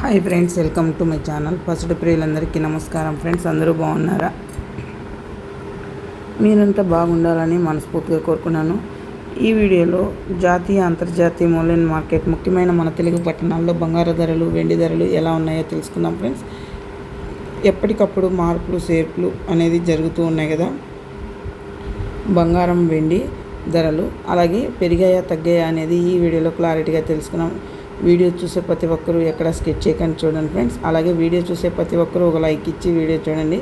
Hi friends, welcome to my channel. పసుడు ప్రియులందరికీ నమస్కారం. ఫ్రెండ్స్, అందరూ బాగున్నారా? మీరంతా బాగుండాలని మనస్ఫూర్తిగా కోరుకున్నాను. ఈ వీడియోలో జాతీయ అంతర్జాతీయ మూల్యం మార్కెట్ ముఖ్యమైన మన తెలుగు పట్టణాల్లో బంగారు ధరలు, వెండి ధరలు ఎలా ఉన్నాయో తెలుసుకుందాం. ఫ్రెండ్స్, ఎప్పటికప్పుడు మార్పులు చేర్పులు అనేది జరుగుతూ ఉన్నాయి కదా. బంగారం, వెండి ధరలు అలాగే పెరిగాయా తగ్గాయా అనేది ఈ వీడియోలో క్లారిటీగా తెలుసుకున్నాం. వీడియో చూసే ప్రతి ఒక్కరూ ఎక్కడ స్కిప్ చేయకుండా చూడండి ఫ్రెండ్స్. అలాగే వీడియో చూసే ప్రతి ఒక్కరూ ఒక లైక్ ఇచ్చి వీడియో చూడండి.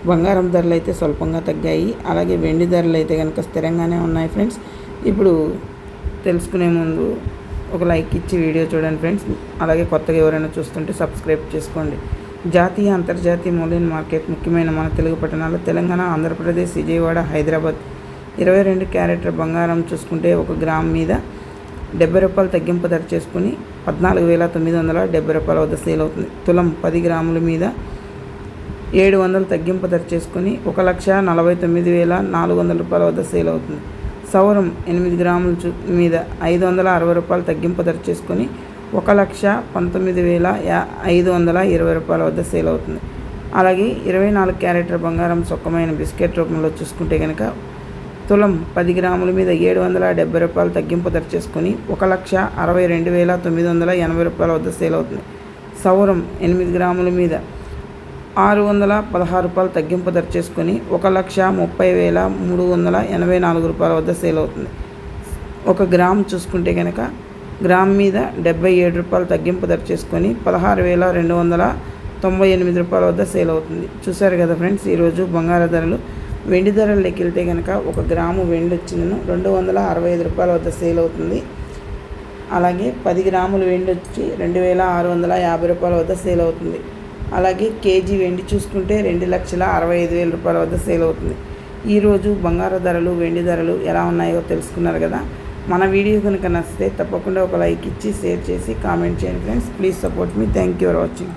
బంగారం ధరలు అయితే స్వల్పంగా తగ్గాయి, అలాగే వెండి ధరలు అయితే కనుక స్థిరంగానే ఉన్నాయి ఫ్రెండ్స్. ఇప్పుడు తెలుసుకునే ముందు ఒక లైక్ ఇచ్చి వీడియో చూడండి ఫ్రెండ్స్. అలాగే కొత్తగా ఎవరైనా చూస్తుంటే సబ్స్క్రైబ్ చేసుకోండి. జాతీయ అంతర్జాతీయ మూల్యం మార్కెట్ ముఖ్యమైన మన తెలుగు పట్టణాలు తెలంగాణ, ఆంధ్రప్రదేశ్, విజయవాడ, హైదరాబాద్. 22 క్యారెట్ల బంగారం చూసుకుంటే 1 గ్రామ్ మీద 70 రూపాయలు తగ్గింపు ధర చేసుకుని 14,970 రూపాయల వద్ద సేల్ అవుతుంది. తులం 10 గ్రాముల మీద 700 తగ్గింపు ధర చేసుకుని 1,49,400 రూపాయల వద్ద సేల్ అవుతుంది. సౌరం 8 గ్రాముల మీద 560 రూపాయలు తగ్గింపు ధర చేసుకుని 1,19,520 రూపాయల వద్ద సేల్ అవుతుంది. అలాగే 24 క్యారెట్ల బంగారం సొక్కమైన బిస్కెట్ రూపంలో చూసుకుంటే కనుక తులం 10 గ్రాముల మీద 770 రూపాయలు తగ్గింపు ధర చేసుకుని 1,62,980 రూపాయల వద్ద సేల్ అవుతుంది. సౌరం 8 గ్రాముల మీద 616 రూపాయలు తగ్గింపు ధర చేసుకుని 1,30,384 రూపాయల వద్ద సేల్ అవుతుంది. 1 గ్రామ్ చూసుకుంటే కనుక గ్రామ్ మీద 77 రూపాయలు తగ్గింపు ధర చేసుకొని 16,298 రూపాయల వద్ద సేల్ అవుతుంది. చూశారు కదా ఫ్రెండ్స్, ఈరోజు బంగారు ధరలు. వెండి ధరల్లోకి వెళ్తే కనుక 1 గ్రాము వెండి వచ్చిందను 265 రూపాయల వద్ద సేల్ అవుతుంది. అలాగే 10 గ్రాముల వెండి వచ్చి 2,650 రూపాయల వద్ద సేల్ అవుతుంది. అలాగే కేజీ వెండి చూసుకుంటే 2,65,000 రూపాయల వద్ద సేల్ అవుతుంది. ఈరోజు బంగారు ధరలు, వెండి ధరలు ఎలా ఉన్నాయో తెలుసుకున్నారు కదా. మన వీడియో కనుక నచ్చితే తప్పకుండా ఒక లైక్ ఇచ్చి షేర్ చేసి కామెంట్ చేయండి friends. Please support me. Thank you for watching.